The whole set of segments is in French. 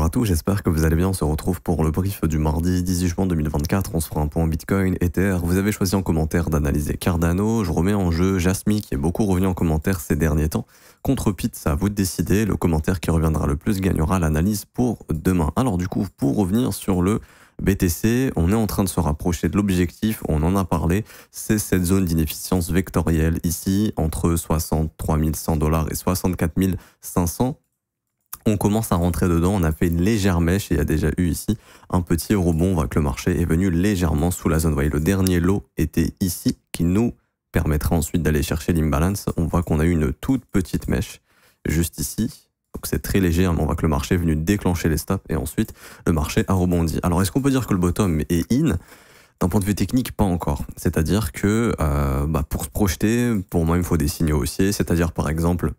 Bonjour à tous, j'espère que vous allez bien. On se retrouve pour le brief du mardi 18 juin 2024. On se fera un point en Bitcoin, Ether. Vous avez choisi en commentaire d'analyser Cardano. Je remets en jeu Jasmy qui est beaucoup revenu en commentaire ces derniers temps. Contre Pete, c'est à vous de décider. Le commentaire qui reviendra le plus gagnera l'analyse pour demain. Alors du coup, pour revenir sur le BTC, on est en train de se rapprocher de l'objectif, on en a parlé, c'est cette zone d'inefficience vectorielle ici, entre 63 100 $ et 64 500. On commence à rentrer dedans, on a fait une légère mèche et il y a déjà eu ici un petit rebond. On voit que le marché est venu légèrement sous la zone. Vous voyez, le dernier lot était ici qui nous permettra ensuite d'aller chercher l'imbalance. On voit qu'on a eu une toute petite mèche juste ici. Donc c'est très léger, mais on voit que le marché est venu déclencher les stops et ensuite le marché a rebondi. Alors est-ce qu'on peut dire que le bottom est in? D'un point de vue technique, pas encore. C'est-à-dire que pour se projeter, pour moi il me faut des signaux haussiers, c'est-à-dire par exemple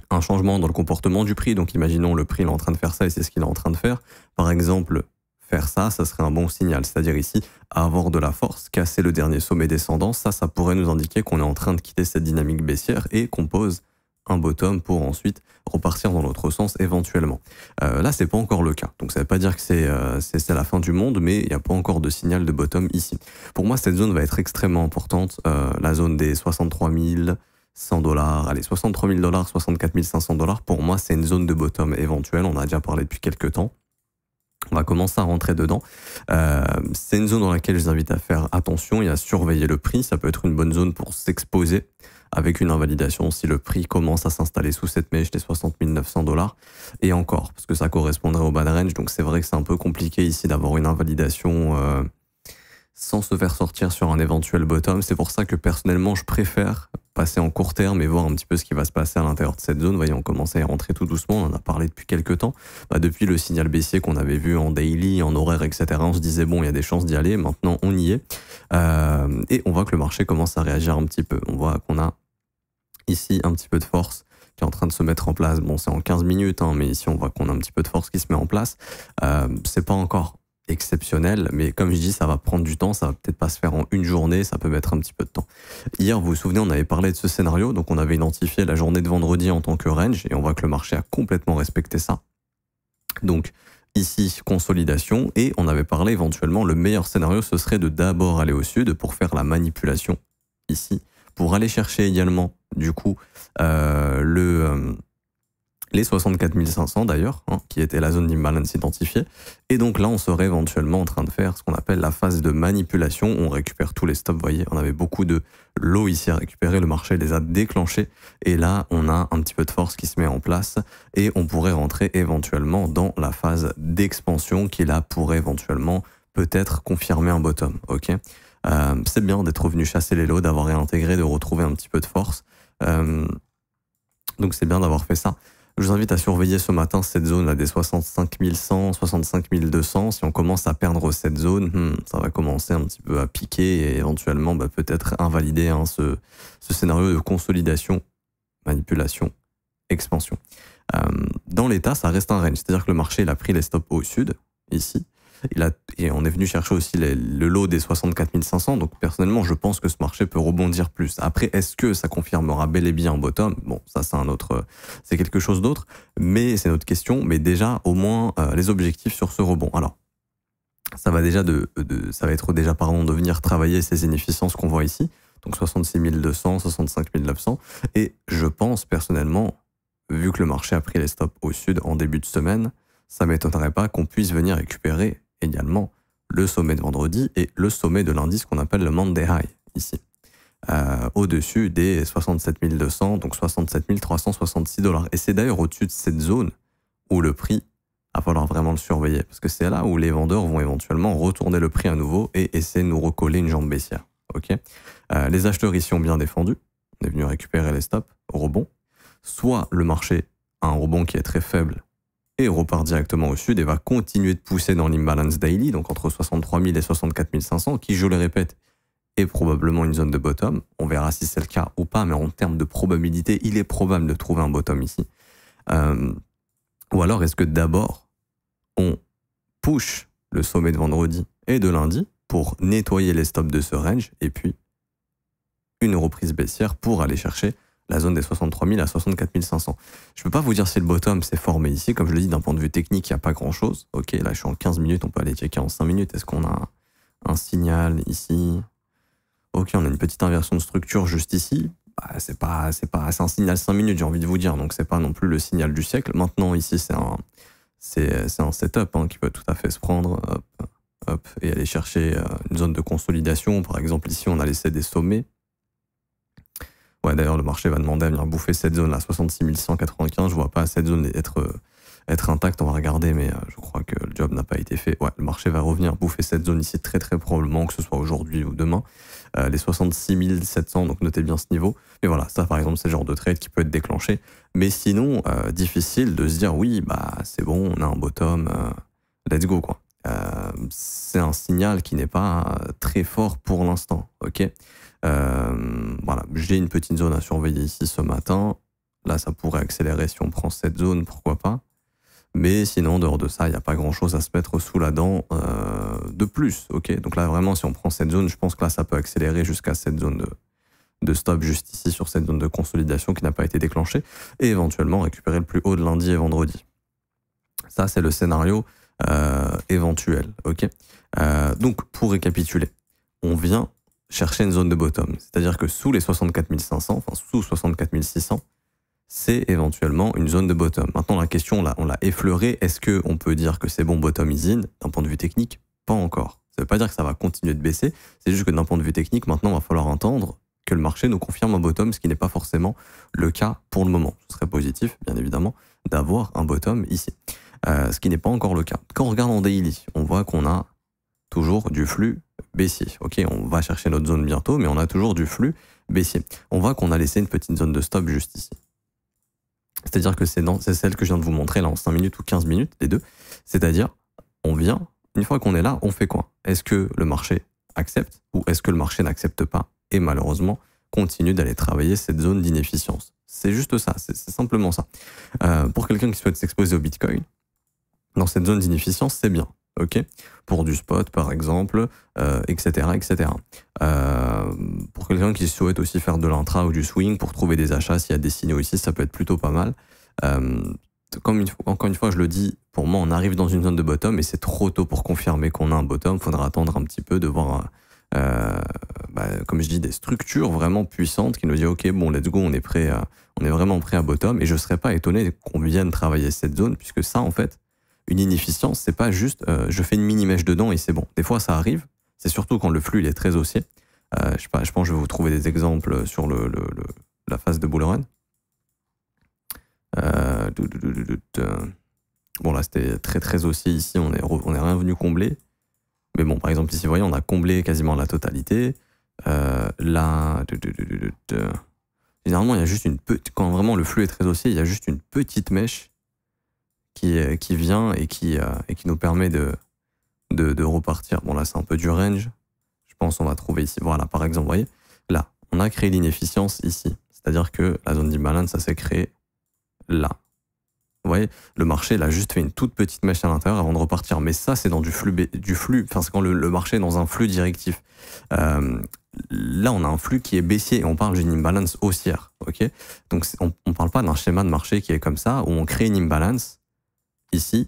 un changement dans le comportement du prix. Donc imaginons le prix il est en train de faire ça et c'est ce qu'il est en train de faire. Par exemple, faire ça, ça serait un bon signal. C'est-à-dire ici, avoir de la force, casser le dernier sommet descendant, ça pourrait nous indiquer qu'on est en train de quitter cette dynamique baissière et qu'on pose un bottom pour ensuite repartir dans l'autre sens éventuellement. Là, c'est pas encore le cas. Donc ça veut pas dire que c'est la fin du monde, mais il n'y a pas encore de signal de bottom ici. Pour moi, cette zone va être extrêmement importante. La zone des 63 100 $, allez, 63 000 $, 64 500 $, pour moi, c'est une zone de bottom éventuelle. On a déjà parlé depuis quelques temps. On va commencer à rentrer dedans. C'est une zone dans laquelle je vous invite à faire attention et à surveiller le prix. Ça peut être une bonne zone pour s'exposer avec une invalidation si le prix commence à s'installer sous cette mèche des 60 900 $. Et encore, parce que ça correspondrait au bad range. Donc c'est vrai que c'est un peu compliqué ici d'avoir une invalidation sans se faire sortir sur un éventuel bottom. C'est pour ça que personnellement, je préfère passer en court terme et voir un petit peu ce qui va se passer à l'intérieur de cette zone. Vous voyez, on commence à y rentrer tout doucement, on en a parlé depuis quelques temps. Depuis le signal baissier qu'on avait vu en daily, en horaire, etc., on se disait, bon, il y a des chances d'y aller, maintenant on y est. Et on voit que le marché commence à réagir un petit peu. On voit qu'on a ici un petit peu de force qui est en train de se mettre en place. Bon, c'est en 15 minutes, mais ici on voit qu'on a un petit peu de force qui se met en place. C'est pas encore exceptionnel, mais comme je dis, ça va prendre du temps, ça va peut-être pas se faire en une journée, ça peut mettre un petit peu de temps. Hier, vous vous souvenez, on avait parlé de ce scénario, donc on avait identifié la journée de vendredi en tant que range, et on voit que le marché a complètement respecté ça. Donc ici, consolidation, et on avait parlé éventuellement, le meilleur scénario, ce serait de d'abord aller au sud pour faire la manipulation ici, pour aller chercher également, du coup, les 64 500 d'ailleurs, qui était la zone d'imbalance identifiée. Et donc là, on serait éventuellement en train de faire ce qu'on appelle la phase de manipulation. On récupère tous les stops, vous voyez, on avait beaucoup de lots ici à récupérer, le marché les a déclenchés. Et là, on a un petit peu de force qui se met en place et on pourrait rentrer éventuellement dans la phase d'expansion qui là pourrait éventuellement peut-être confirmer un bottom. Ok, c'est bien d'être revenu chasser les lots, d'avoir réintégré, de retrouver un petit peu de force. Donc c'est bien d'avoir fait ça. Je vous invite à surveiller ce matin cette zone là des 65 100, 65 200. Si on commence à perdre cette zone, ça va commencer un petit peu à piquer et éventuellement peut-être invalider ce scénario de consolidation, manipulation, expansion. Dans l'état, ça reste un range, c'est-à-dire que le marché il a pris les stops au sud, ici. Et on est venu chercher aussi le lot des 64 500, donc personnellement je pense que ce marché peut rebondir plus. Après, est-ce que ça confirmera bel et bien un bottom? Bon, ça c'est quelque chose d'autre, mais c'est notre question. Mais déjà, au moins, les objectifs sur ce rebond. Alors, ça va être déjà de venir travailler ces inefficiences qu'on voit ici, donc 66 200, 65 900, et je pense personnellement, vu que le marché a pris les stops au sud en début de semaine, ça m'étonnerait pas qu'on puisse venir récupérer également le sommet de vendredi et le sommet de lundi, ce qu'on appelle le Monday High, ici. Au-dessus des 67 200, donc 67 366 $. Et c'est d'ailleurs au-dessus de cette zone où le prix, va falloir vraiment le surveiller, parce que c'est là où les vendeurs vont éventuellement retourner le prix à nouveau et essayer de nous recoller une jambe baissière. Okay, les acheteurs ici ont bien défendu, on est venu récupérer les stops au rebond. Soit le marché a un rebond qui est très faible, et repart directement au sud et va continuer de pousser dans l'imbalance daily, donc entre 63 000 et 64 500, qui, je le répète, est probablement une zone de bottom. On verra si c'est le cas ou pas, mais en termes de probabilité, il est probable de trouver un bottom ici. Ou alors, est-ce que d'abord, on push le sommet de vendredi et de lundi pour nettoyer les stops de ce range, et puis une reprise baissière pour aller chercher la zone des 63 000 à 64 500. Je ne peux pas vous dire si le bottom s'est formé ici. Comme je le dis, d'un point de vue technique, il n'y a pas grand-chose. Ok, là, je suis en 15 minutes, on peut aller checker en 5 minutes. Est-ce qu'on a un signal ici? Ok, on a une petite inversion de structure juste ici. Bah, c'est un signal 5 minutes, j'ai envie de vous dire. Donc, c'est pas non plus le signal du siècle. Maintenant, ici, c'est un setup hein, qui peut tout à fait se prendre hop, et aller chercher une zone de consolidation. Par exemple, ici, on a laissé des sommets. Ouais, d'ailleurs, le marché va demander à venir bouffer cette zone là, 66 195. Je vois pas cette zone être intacte. On va regarder, mais je crois que le job n'a pas été fait. Ouais, le marché va revenir bouffer cette zone ici très très probablement, que ce soit aujourd'hui ou demain. Les 66 700, donc notez bien ce niveau. Mais voilà, ça par exemple, c'est le genre de trade qui peut être déclenché. Mais sinon, difficile de se dire oui, bah c'est bon, on a un bottom, let's go quoi. C'est un signal qui n'est pas très fort pour l'instant, ok. Voilà, j'ai une petite zone à surveiller ici ce matin. Là, ça pourrait accélérer si on prend cette zone, pourquoi pas. Mais sinon, en dehors de ça, il n'y a pas grand-chose à se mettre sous la dent de plus, ok. Donc là, vraiment, si on prend cette zone, je pense que là, ça peut accélérer jusqu'à cette zone de stop juste ici, sur cette zone de consolidation qui n'a pas été déclenchée, et éventuellement récupérer le plus haut de lundi et vendredi. Ça, c'est le scénario éventuel, ok. Donc, pour récapituler, on vient chercher une zone de bottom, c'est-à-dire que sous les 64 500, enfin sous 64 600, c'est éventuellement une zone de bottom. Maintenant, la question, là, on l'a effleurée, est-ce qu'on peut dire que c'est bon bottom is in? D'un point de vue technique, pas encore. Ça ne veut pas dire que ça va continuer de baisser, c'est juste que d'un point de vue technique, maintenant, il va falloir entendre que le marché nous confirme un bottom, ce qui n'est pas forcément le cas pour le moment. Ce serait positif, bien évidemment, d'avoir un bottom ici. Ce qui n'est pas encore le cas. Quand on regarde en daily, on voit qu'on a toujours du flux baissier. Ok, on va chercher notre zone bientôt, mais on a toujours du flux baissier. On voit qu'on a laissé une petite zone de stop juste ici. C'est-à-dire que c'est celle que je viens de vous montrer là en 5 minutes ou 15 minutes, les deux. C'est-à-dire, on vient, une fois qu'on est là, on fait quoi? Est-ce que le marché accepte ou est-ce que le marché n'accepte pas et malheureusement continue d'aller travailler cette zone d'inefficience? C'est juste ça, c'est simplement ça. Pour quelqu'un qui souhaite s'exposer au Bitcoin, dans cette zone d'inefficience, c'est bien. Ok, pour du spot par exemple, etc. etc. Pour quelqu'un qui souhaite aussi faire de l'intra ou du swing pour trouver des achats, s'il y a des signaux ici, ça peut être plutôt pas mal. Encore une fois, je le dis, pour moi, on arrive dans une zone de bottom et c'est trop tôt pour confirmer qu'on a un bottom. Il faudra attendre un petit peu de voir, comme je dis, des structures vraiment puissantes qui nous disent ok, bon, let's go, on est prêt, on est vraiment prêt à bottom. Et je ne serais pas étonné qu'on vienne travailler cette zone, puisque ça, en fait, une inefficience, c'est pas juste je fais une mini-mèche dedans et c'est bon. Des fois, ça arrive. C'est surtout quand le flux il est très haussier. Je pense que je vais vous trouver des exemples sur la phase de bull run. Bon, là, c'était très très haussier ici. On est rien venu combler. Mais bon, par exemple, ici, vous voyez, on a comblé quasiment la totalité. Là, généralement, il y a juste une petite. Quand vraiment le flux est très haussier, il y a juste une petite mèche qui vient et qui nous permet de repartir. Bon, là, c'est un peu du range. Je pense qu'on va trouver ici. Voilà, par exemple, vous voyez, là, on a créé l'inefficience ici. C'est-à-dire que la zone d'imbalance, ça s'est créé là. Vous voyez, le marché, il a juste fait une toute petite mèche à l'intérieur avant de repartir. Mais ça, c'est dans du flux. Enfin, c'est quand le marché est dans un flux directif. Là, on a un flux qui est baissier et on parle d'une imbalance haussière. Ok, donc, on ne parle pas d'un schéma de marché qui est comme ça, où on crée une imbalance. Ici,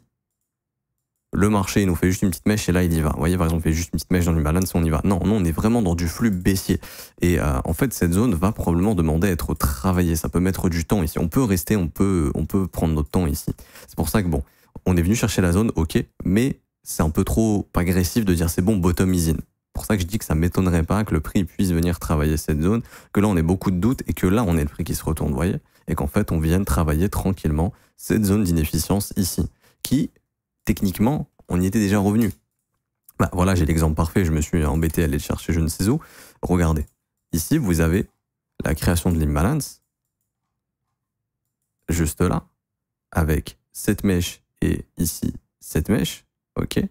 le marché nous fait juste une petite mèche et là il y va. Vous voyez, par exemple, il fait juste une petite mèche dans l'imbalance et on y va. Non, on est vraiment dans du flux baissier. Et en fait, cette zone va probablement demander à être travaillée. Ça peut mettre du temps ici. On peut rester, on peut prendre notre temps ici. C'est pour ça que bon, on est venu chercher la zone, ok, mais c'est un peu trop agressif de dire c'est bon, bottom is in. C'est pour ça que je dis que ça m'étonnerait pas que le prix puisse venir travailler cette zone, que là on ait beaucoup de doutes et que là on ait le prix qui se retourne, vous voyez, et qu'en fait on vienne travailler tranquillement cette zone d'inefficience ici, qui, techniquement, on y était déjà revenu. Bah, voilà, j'ai l'exemple parfait, je me suis embêté à aller le chercher je ne sais où. Regardez, ici, vous avez la création de l'imbalance, juste là, avec cette mèche et ici, cette mèche, ok.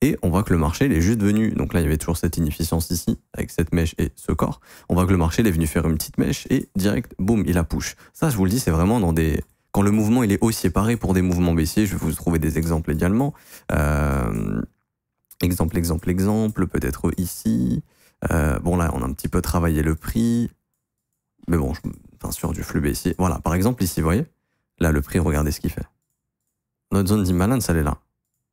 Et on voit que le marché, il est juste venu, donc là, il y avait toujours cette inefficience ici, avec cette mèche et ce corps. On voit que le marché, il est venu faire une petite mèche et direct, boum, il a push. Ça, je vous le dis, c'est vraiment dans des... Quand le mouvement il est haussier, pareil pour des mouvements baissiers, je vais vous trouver des exemples également. Exemple, peut-être ici. Bon là, on a un petit peu travaillé le prix. Mais bon, enfin, sur du flux baissier. Voilà, par exemple, ici, vous voyez, là, le prix, regardez ce qu'il fait. Notre zone d'imbalance, elle est là.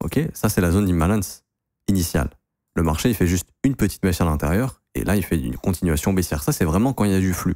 Ok, ça, c'est la zone d'imbalance initiale. Le marché, il fait juste une petite mèche à l'intérieur, et là, il fait une continuation baissière. Ça, c'est vraiment quand il y a du flux.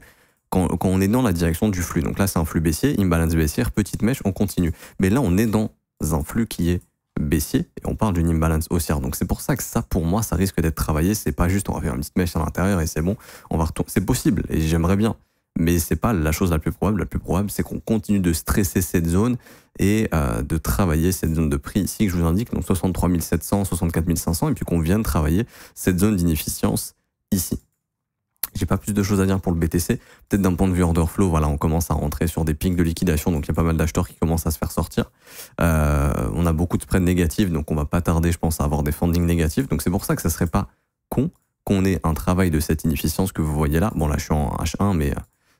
Quand on est dans la direction du flux. Donc là, c'est un flux baissier, imbalance baissière, petite mèche, on continue. Mais là, on est dans un flux qui est baissier, et on parle d'une imbalance haussière. Donc c'est pour ça que ça, pour moi, ça risque d'être travaillé. C'est pas juste, on va faire une petite mèche à l'intérieur, et c'est bon, on va retourner. C'est possible, et j'aimerais bien. Mais c'est pas la chose la plus probable. La plus probable, c'est qu'on continue de stresser cette zone et de travailler cette zone de prix ici que je vous indique, donc 63 700, 64 500, et puis qu'on vienne travailler cette zone d'inefficience ici. J'ai pas plus de choses à dire pour le BTC. Peut-être d'un point de vue order flow, voilà, on commence à rentrer sur des pics de liquidation, donc il y a pas mal d'acheteurs qui commencent à se faire sortir. On a beaucoup de spreads négatifs, donc on va pas tarder, je pense, à avoir des fundings négatifs. Donc c'est pour ça que ça serait pas con qu'on ait un travail de cette inefficience que vous voyez là. Bon, là, je suis en H1, mais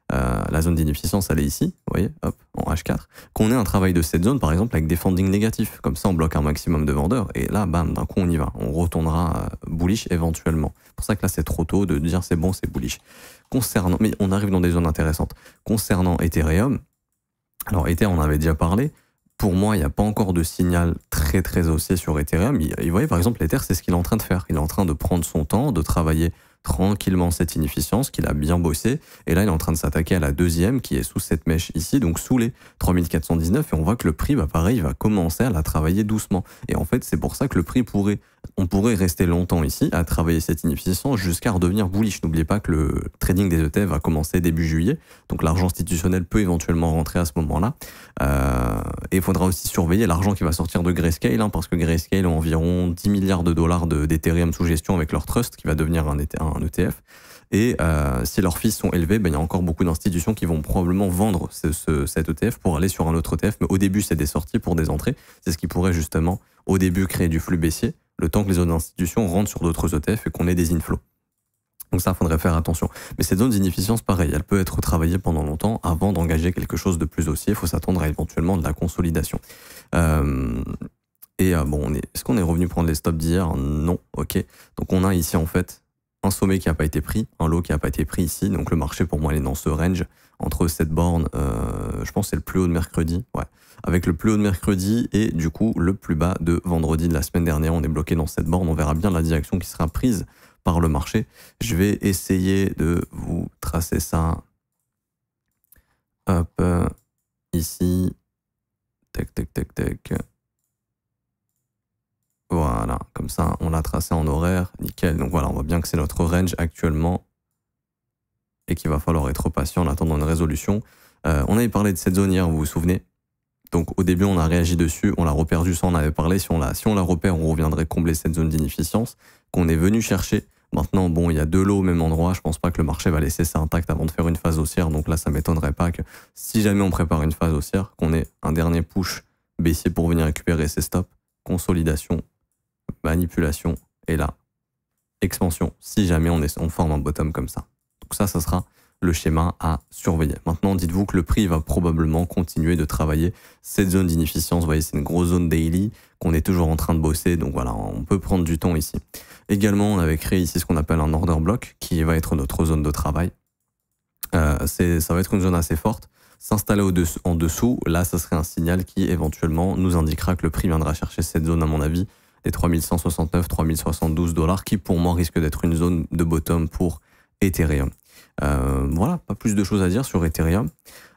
la zone d'inefficience, elle est ici, vous voyez, hop, en H4. Qu'on ait un travail de cette zone, par exemple, avec des fundings négatifs. Comme ça, on bloque un maximum de vendeurs. Et là, bam, d'un coup, on y va. On retournera bullish éventuellement. C'est pour ça que là, c'est trop tôt de dire c'est bon, c'est bullish. Concernant, mais on arrive dans des zones intéressantes. Concernant Ethereum, alors Ether, on avait déjà parlé. Pour moi, il n'y a pas encore de signal très très haussier sur Ethereum. Vous voyez, par exemple, l'Ether, c'est ce qu'il est en train de faire. Il est en train de prendre son temps, de travailler tranquillement cette inefficience, qu'il a bien bossé. Et là, il est en train de s'attaquer à la deuxième, qui est sous cette mèche ici, donc sous les 3419. Et on voit que le prix, bah, pareil, va commencer à la travailler doucement. Et en fait, c'est pour ça que le prix on pourrait rester longtemps ici à travailler cette inefficience jusqu'à redevenir bullish. N'oubliez pas que le trading des ETF va commencer début juillet. Donc l'argent institutionnel peut éventuellement rentrer à ce moment-là. Et il faudra aussi surveiller l'argent qui va sortir de Grayscale, hein, parce que Grayscale a environ 10 milliards de dollars d'Ethereum sous gestion avec leur trust, qui va devenir un ETF. Et si leurs fees sont élevés, ben, il y a encore beaucoup d'institutions qui vont probablement vendre cet ETF pour aller sur un autre ETF. Mais au début, c'est des sorties pour des entrées. C'est ce qui pourrait justement, au début, créer du flux baissier, le temps que les autres institutions rentrent sur d'autres ETF et qu'on ait des inflows. Donc ça, il faudrait faire attention. Mais cette zone d'inefficience, pareil, elle peut être travaillée pendant longtemps avant d'engager quelque chose de plus haussier. Il faut s'attendre à éventuellement de la consolidation. Bon, est-ce qu'on est revenu prendre les stops d'hier? Non, ok. Donc on a ici en fait un sommet qui n'a pas été pris, un lot qui n'a pas été pris ici. Donc le marché pour moi il est dans ce range entre cette borne, je pense que c'est le plus haut de mercredi, ouais, avec le plus haut de mercredi et du coup le plus bas de vendredi de la semaine dernière. On est bloqué dans cette borne. On verra bien la direction qui sera prise par le marché. Je vais essayer de vous tracer ça. Hop, ici. Tac, tac, tac, tac. Voilà, comme ça, on l'a tracé en horaire. Nickel. Donc voilà, on voit bien que c'est notre range actuellement et qu'il va falloir être patient en attendant une résolution. On avait parlé de cette zone hier, vous vous souvenez? Donc au début, on a réagi dessus, on l'a reperdu, ça on avait parlé. Si on la repère, on reviendrait combler cette zone d'inefficience qu'on est venu chercher. Maintenant, bon, il y a deux lots au même endroit. Je pense pas que le marché va laisser ça intact avant de faire une phase haussière. Donc là, ça m'étonnerait pas que si jamais on prépare une phase haussière, qu'on ait un dernier push baissier pour venir récupérer ses stops, consolidation, manipulation, et là, expansion, si jamais on forme un bottom comme ça. Donc ça sera le schéma à surveiller. Maintenant, dites-vous que le prix va probablement continuer de travailler cette zone d'inefficience. Vous voyez, c'est une grosse zone daily qu'on est toujours en train de bosser. Donc voilà, on peut prendre du temps ici. Également, on avait créé ici ce qu'on appelle un order block qui va être notre zone de travail. Ça va être une zone assez forte. S'installer en dessous, là, ça serait un signal qui éventuellement nous indiquera que le prix viendra chercher cette zone, à mon avis, des 3169, 3072 dollars, qui pour moi risque d'être une zone de bottom pour Ethereum. Voilà, pas plus de choses à dire sur Ethereum.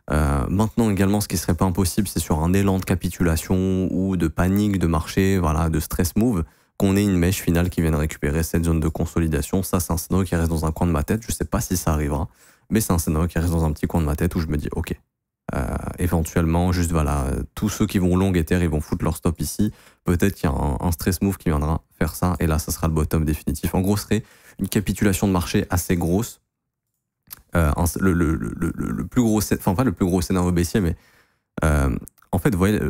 Maintenant également, ce qui serait pas impossible, c'est sur un élan de capitulation ou de panique de marché, voilà, de stress move, qu'on ait une mèche finale qui vienne récupérer cette zone de consolidation. Ça, c'est un scénario qui reste dans un coin de ma tête. Je sais pas si ça arrivera, mais c'est un scénario qui reste dans un petit coin de ma tête où je me dis, ok, éventuellement, juste voilà, tous ceux qui vont long Ether, ils vont foutre leur stop ici. Peut-être qu'il y a un stress move qui viendra faire ça, et là, ça sera le bottom définitif. En gros, ce serait une capitulation de marché assez grosse. Le plus gros, enfin pas le plus gros scénario baissier, mais en fait, vous voyez,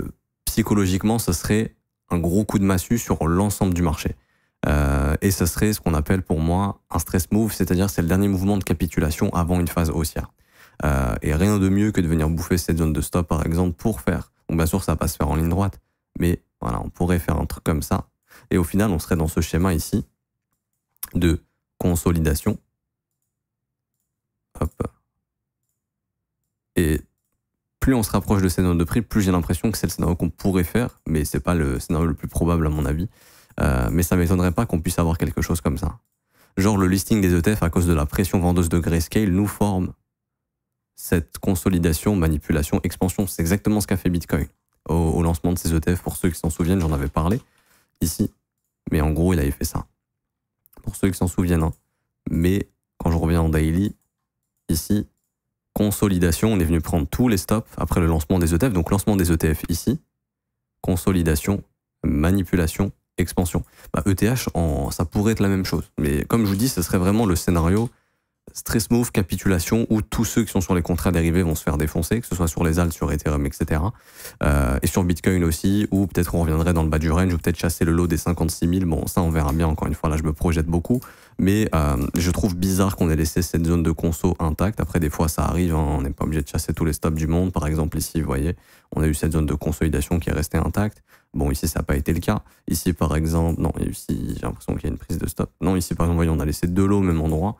psychologiquement, ce serait un gros coup de massue sur l'ensemble du marché. Et ce serait ce qu'on appelle pour moi un stress move, c'est-à-dire c'est le dernier mouvement de capitulation avant une phase haussière. Et rien de mieux que de venir bouffer cette zone de stop, par exemple, pour faire. Donc bien sûr, ça va pas se faire en ligne droite, mais voilà, on pourrait faire un truc comme ça. Et au final, on serait dans ce schéma ici de consolidation. Hop. Et plus on se rapproche de cette zone de prix, plus j'ai l'impression que c'est le scénario qu'on pourrait faire, mais c'est pas le scénario le plus probable à mon avis. Mais ça m'étonnerait pas qu'on puisse avoir quelque chose comme ça. Genre le listing des ETF à cause de la pression vendeuse de Grayscale nous forme cette consolidation, manipulation, expansion. C'est exactement ce qu'a fait Bitcoin au lancement de ses ETF. Pour ceux qui s'en souviennent, j'en avais parlé ici. Mais en gros, il avait fait ça. Pour ceux qui s'en souviennent. Hein. Mais quand je reviens en daily, ici, consolidation, on est venu prendre tous les stops après le lancement des ETF. Donc lancement des ETF ici, consolidation, manipulation, expansion. ETH, ça pourrait être la même chose. Mais comme je vous dis, ce serait vraiment le scénario stress move, capitulation, où tous ceux qui sont sur les contrats dérivés vont se faire défoncer, que ce soit sur les alts, sur Ethereum, etc. Et sur Bitcoin aussi, où peut-être on reviendrait dans le bas du range, ou peut-être chasser le lot des 56 000. Bon, ça on verra bien, encore une fois, là je me projette beaucoup. Mais je trouve bizarre qu'on ait laissé cette zone de conso intacte. Après, des fois ça arrive, hein, on n'est pas obligé de chasser tous les stops du monde. Par exemple ici, vous voyez, on a eu cette zone de consolidation qui est restée intacte. Bon, ici, ça n'a pas été le cas. Ici, par exemple, non, ici, j'ai l'impression qu'il y a une prise de stop. Non, ici, par exemple, vous voyez, on a laissé deux lots au même endroit.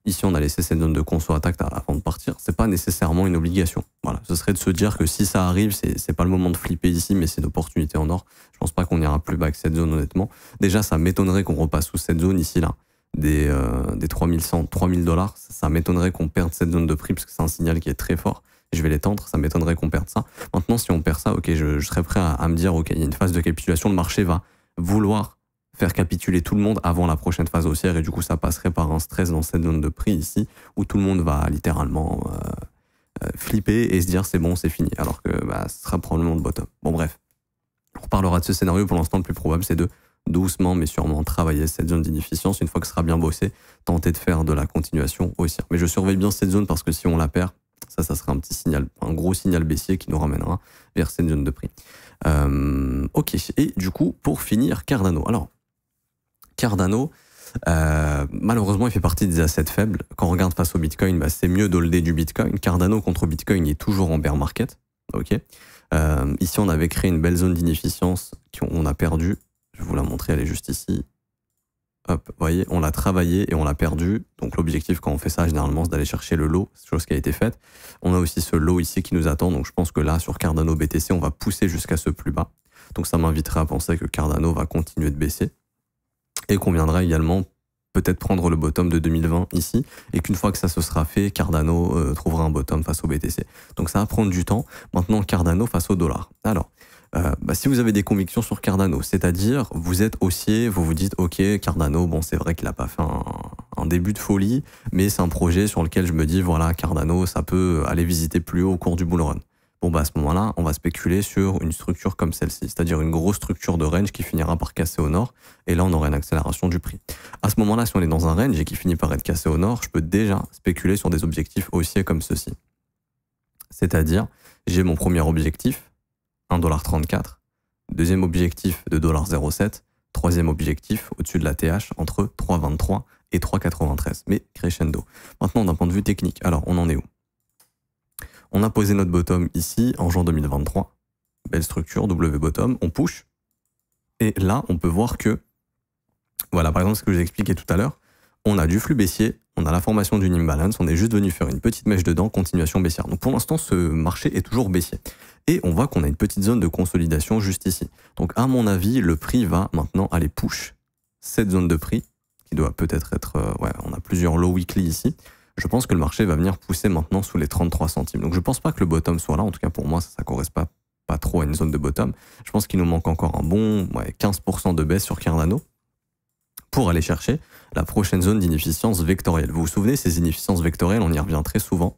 Ici, on a laissé cette zone de conso intacte avant de partir. C'est pas nécessairement une obligation. Voilà, ce serait de se dire que si ça arrive, c'est pas le moment de flipper ici, mais c'est une opportunité en or. Je pense pas qu'on ira plus bas que cette zone, honnêtement. Déjà, ça m'étonnerait qu'on repasse sous cette zone ici, là, des 3100, 3000 $. Ça m'étonnerait qu'on perde cette zone de prix, parce que c'est un signal qui est très fort. Je vais l'étendre, ça m'étonnerait qu'on perde ça. Maintenant, si on perd ça, ok, je serais prêt à me dire, ok, il y a une phase de capitulation, le marché va vouloir faire capituler tout le monde avant la prochaine phase haussière, et du coup, ça passerait par un stress dans cette zone de prix ici, où tout le monde va littéralement flipper et se dire, c'est bon, c'est fini, alors que ce sera probablement le bottom. Bon, bref, on reparlera de ce scénario. Pour l'instant, le plus probable, c'est de doucement, mais sûrement travailler cette zone d'inefficience. Une fois que ce sera bien bossé, tenter de faire de la continuation haussière. Mais je surveille bien cette zone, parce que si on la perd, ça sera un petit signal, un gros signal baissier qui nous ramènera vers cette zone de prix. Ok, et du coup, pour finir, Cardano. Alors, Cardano, malheureusement, il fait partie des assets faibles. Quand on regarde face au Bitcoin, c'est mieux d'holder du Bitcoin. Cardano contre Bitcoin il est toujours en bear market. Ok. Ici, on avait créé une belle zone d'inefficience qu'on a perdue. Je vais vous la montrer, elle est juste ici. Hop, vous voyez, on l'a travaillé et on l'a perdu. Donc l'objectif quand on fait ça, généralement, c'est d'aller chercher le lot, chose qui a été faite. On a aussi ce lot ici qui nous attend. Donc je pense que là, sur Cardano BTC, on va pousser jusqu'à ce plus bas. Donc ça m'inviterait à penser que Cardano va continuer de baisser. Et qu'on viendra également peut-être prendre le bottom de 2020 ici. Et qu'une fois que ça se sera fait, Cardano trouvera un bottom face au BTC. Donc ça va prendre du temps. Maintenant, Cardano face au dollar. Alors, si vous avez des convictions sur Cardano, c'est-à-dire vous êtes haussier, vous vous dites ok, Cardano, bon c'est vrai qu'il n'a pas fait un début de folie, mais c'est un projet sur lequel je me dis voilà, Cardano, ça peut aller visiter plus haut au cours du bull run. Bon à ce moment-là, on va spéculer sur une structure comme celle-ci, c'est-à-dire une grosse structure de range qui finira par casser au nord, et là on aura une accélération du prix. À ce moment-là, si on est dans un range et qui finit par être cassé au nord, je peux déjà spéculer sur des objectifs haussiers comme ceci. C'est-à-dire, j'ai mon premier objectif, 1,34$. Deuxième objectif de 0,07$. Troisième objectif au-dessus de la TH entre 3,23 et 3,93. Mais crescendo. Maintenant, d'un point de vue technique, alors on en est où? On a posé notre bottom ici en juin 2023. Belle structure, W bottom, on push. Et là, on peut voir que, voilà, par exemple, ce que je vous ai expliqué tout à l'heure, on a du flux baissier, on a la formation d'une imbalance, on est juste venu faire une petite mèche dedans, continuation baissière. Donc pour l'instant, ce marché est toujours baissier. Et on voit qu'on a une petite zone de consolidation juste ici. Donc à mon avis, le prix va maintenant aller push cette zone de prix, qui doit peut-être être, on a plusieurs low weekly ici. Je pense que le marché va venir pousser maintenant sous les 33 centimes. Donc je pense pas que le bottom soit là, en tout cas pour moi, ça correspond pas trop à une zone de bottom. Je pense qu'il nous manque encore un bon 15% de baisse sur Cardano pour aller chercher la prochaine zone d'inefficience vectorielle. Vous vous souvenez, ces inefficiences vectorielles, on y revient très souvent.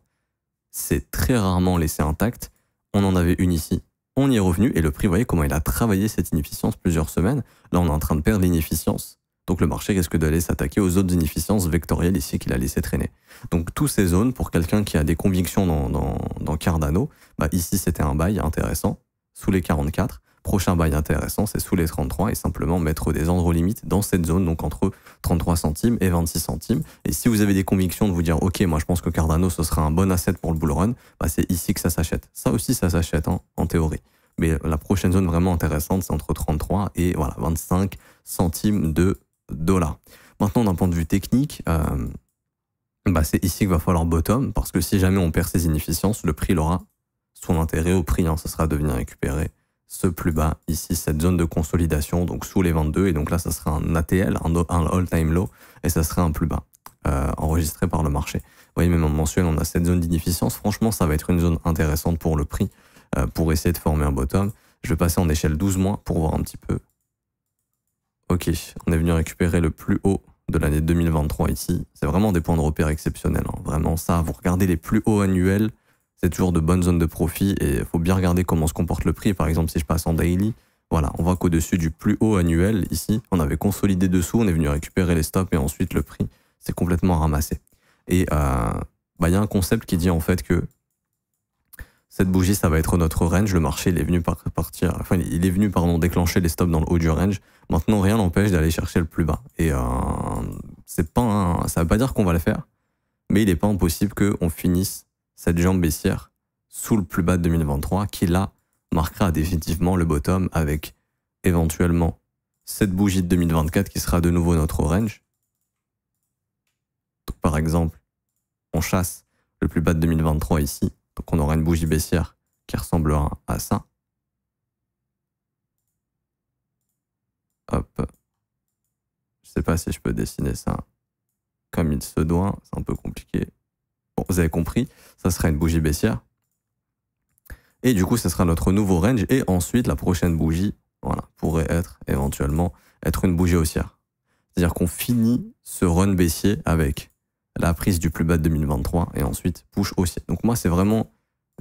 C'est très rarement laissé intact. On en avait une ici, on y est revenu, et le prix, vous voyez comment il a travaillé cette inefficience plusieurs semaines. Là, on est en train de perdre l'inefficience. Donc le marché risque d'aller s'attaquer aux autres inefficiences vectorielles ici qu'il a laissé traîner. Donc toutes ces zones, pour quelqu'un qui a des convictions dans Cardano, ici c'était un buy intéressant, sous les 44. Prochain buy intéressant, c'est sous les 33, et simplement mettre des ordres limites dans cette zone, donc entre 33 centimes et 26 centimes. Et si vous avez des convictions de vous dire, ok, moi je pense que Cardano ce sera un bon asset pour le bull run, c'est ici que ça s'achète. Ça aussi, ça s'achète en théorie. Mais la prochaine zone vraiment intéressante, c'est entre 33 et 25 centimes de dollars. Maintenant, d'un point de vue technique, bah, c'est ici qu'il va falloir bottom, parce que si jamais on perd ses inefficiences, le prix il aura son intérêt au prix, hein, ça sera de venir récupérer ce plus bas, ici, cette zone de consolidation, donc sous les 22, et donc là, ça sera un ATL, un all-time low, et ça serait un plus bas, enregistré par le marché. Vous voyez, même en mensuel, on a cette zone d'inefficience. Franchement, ça va être une zone intéressante pour le prix, pour essayer de former un bottom. Je vais passer en échelle 12 mois pour voir un petit peu. Ok, on est venu récupérer le plus haut de l'année 2023 ici. C'est vraiment des points de repère exceptionnels, hein. Vraiment ça, vous regardez les plus hauts annuels, c'est toujours de bonnes zones de profit et il faut bien regarder comment se comporte le prix. Par exemple, si je passe en daily, voilà, on voit qu'au-dessus du plus haut annuel, ici, on avait consolidé dessous, on est venu récupérer les stops et ensuite le prix s'est complètement ramassé. Et bah, y a un concept qui dit en fait que cette bougie, ça va être notre range. Le marché, il est venu déclencher les stops dans le haut du range. Maintenant, rien n'empêche d'aller chercher le plus bas. Et c'est pas ça veut pas dire qu'on va le faire, mais il n'est pas impossible qu'on finisse cette jambe baissière sous le plus bas de 2023, qui là marquera définitivement le bottom avec éventuellement cette bougie de 2024 qui sera de nouveau notre range. Donc, par exemple, on chasse le plus bas de 2023 ici. Donc on aura une bougie baissière qui ressemblera à ça. Hop. Je sais pas si je peux dessiner ça comme il se doit. C'est un peu compliqué. Bon, vous avez compris. Ça sera une bougie baissière. Et du coup, ce sera notre nouveau range. Et ensuite, la prochaine bougie, voilà, pourrait éventuellement être une bougie haussière. C'est-à-dire qu'on finit ce run baissier avec la prise du plus bas de 2023 et ensuite push haussier. Donc moi, c'est vraiment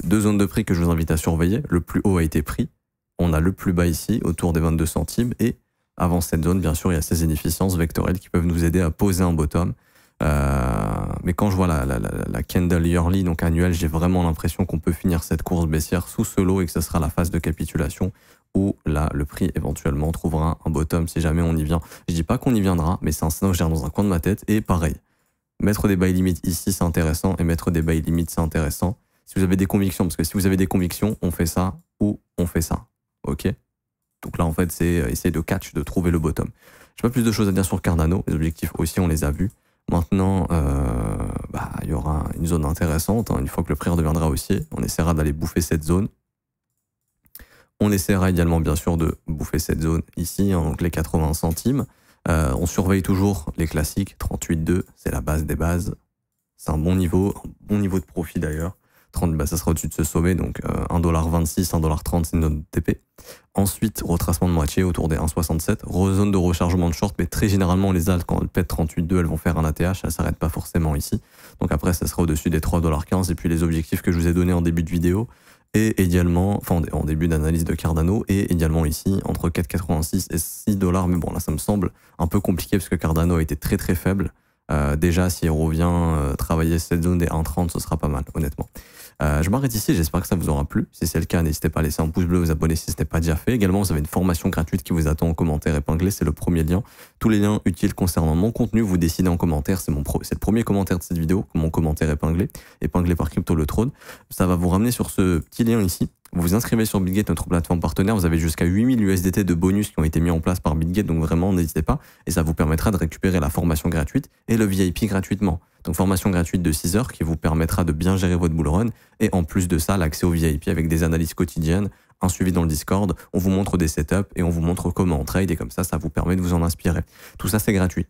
deux zones de prix que je vous invite à surveiller. Le plus haut a été pris. On a le plus bas ici, autour des 22 centimes. Et avant cette zone, bien sûr, il y a ces inefficiences vectorielles qui peuvent nous aider à poser un bottom. Mais quand je vois la candle yearly, donc annuelle, j'ai vraiment l'impression qu'on peut finir cette course baissière sous ce lot et que ce sera la phase de capitulation où là, le prix éventuellement trouvera un bottom si jamais on y vient. Je dis pas qu'on y viendra, mais c'est un scénario que je gère dans un coin de ma tête. Et pareil, mettre des buy limits ici, c'est intéressant, et mettre des buy limits, c'est intéressant. Si vous avez des convictions, parce que si vous avez des convictions, on fait ça ou on fait ça. Ok? Donc là, en fait, c'est essayer de catch, de trouver le bottom. J'ai pas plus de choses à dire sur Cardano. Les objectifs aussi, on les a vus. Maintenant, il y aura une zone intéressante, hein, une fois que le prix redeviendra haussier. On essaiera d'aller bouffer cette zone. On essaiera également, bien sûr, de bouffer cette zone ici, hein, donc les 80 centimes. On surveille toujours les classiques, 38,2, c'est la base des bases. C'est un bon niveau de profit d'ailleurs. 30, ça sera au-dessus de ce sommet, donc 1,26$, 1,30$, c'est notre TP. Ensuite, retracement de moitié autour des 1,67$, zone de rechargement de short, mais très généralement, les altes, quand elles pètent 38,2, elles vont faire un ATH, elles ne s'arrêtent pas forcément ici. Donc après, ça sera au-dessus des 3,15$, et puis les objectifs que je vous ai donnés en début de vidéo, et également, enfin en début d'analyse de Cardano, et également ici, entre 4,86$ et 6$, mais bon, là, ça me semble un peu compliqué, parce que Cardano a été très très faible. Déjà, s'il revient travailler cette zone des 1,30, ce sera pas mal, honnêtement. Je m'arrête ici, j'espère que ça vous aura plu. Si c'est le cas, n'hésitez pas à laisser un pouce bleu, vous abonner si ce n'est pas déjà fait. Également, vous avez une formation gratuite qui vous attend en commentaire épinglé, c'est le premier lien. Tous les liens utiles concernant mon contenu, vous décidez en commentaire, c'est le premier commentaire de cette vidéo, mon commentaire épinglé par Crypto Le Trône. Ça va vous ramener sur ce petit lien ici. Vous vous inscrivez sur Bitget, notre plateforme partenaire. Vous avez jusqu'à 8000 USDT de bonus qui ont été mis en place par Bitget. Donc vraiment, n'hésitez pas. Et ça vous permettra de récupérer la formation gratuite et le VIP gratuitement. Donc formation gratuite de 6 heures qui vous permettra de bien gérer votre bull run. Et en plus de ça, l'accès au VIP avec des analyses quotidiennes, un suivi dans le Discord. On vous montre des setups et on vous montre comment on trade. Et comme ça vous permet de vous en inspirer. Tout ça, c'est gratuit.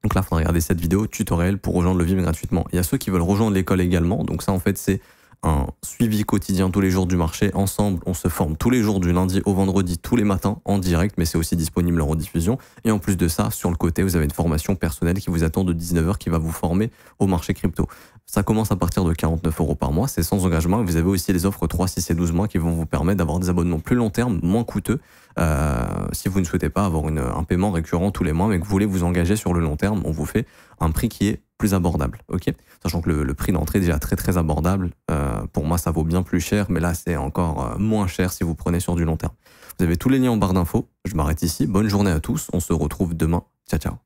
Donc là, il faudra regarder cette vidéo tutoriel pour rejoindre le VIP gratuitement. Il y a ceux qui veulent rejoindre l'école également. Donc ça, en fait, c'est un suivi quotidien tous les jours du marché. Ensemble, on se forme tous les jours du lundi au vendredi, tous les matins en direct, mais c'est aussi disponible en rediffusion. Et en plus de ça, sur le côté, vous avez une formation personnelle qui vous attend de 19h qui va vous former au marché crypto. Ça commence à partir de 49 € par mois, c'est sans engagement. Et vous avez aussi les offres 3, 6 et 12 mois qui vont vous permettre d'avoir des abonnements plus long terme, moins coûteux. Si vous ne souhaitez pas avoir un paiement récurrent tous les mois, mais que vous voulez vous engager sur le long terme, on vous fait un prix qui est plus abordable, ok? Sachant que le prix d'entrée est déjà très très abordable. Pour moi, ça vaut bien plus cher, mais là, c'est encore moins cher si vous prenez sur du long terme. Vous avez tous les liens en barre d'infos. Je m'arrête ici. Bonne journée à tous. On se retrouve demain. Ciao, ciao.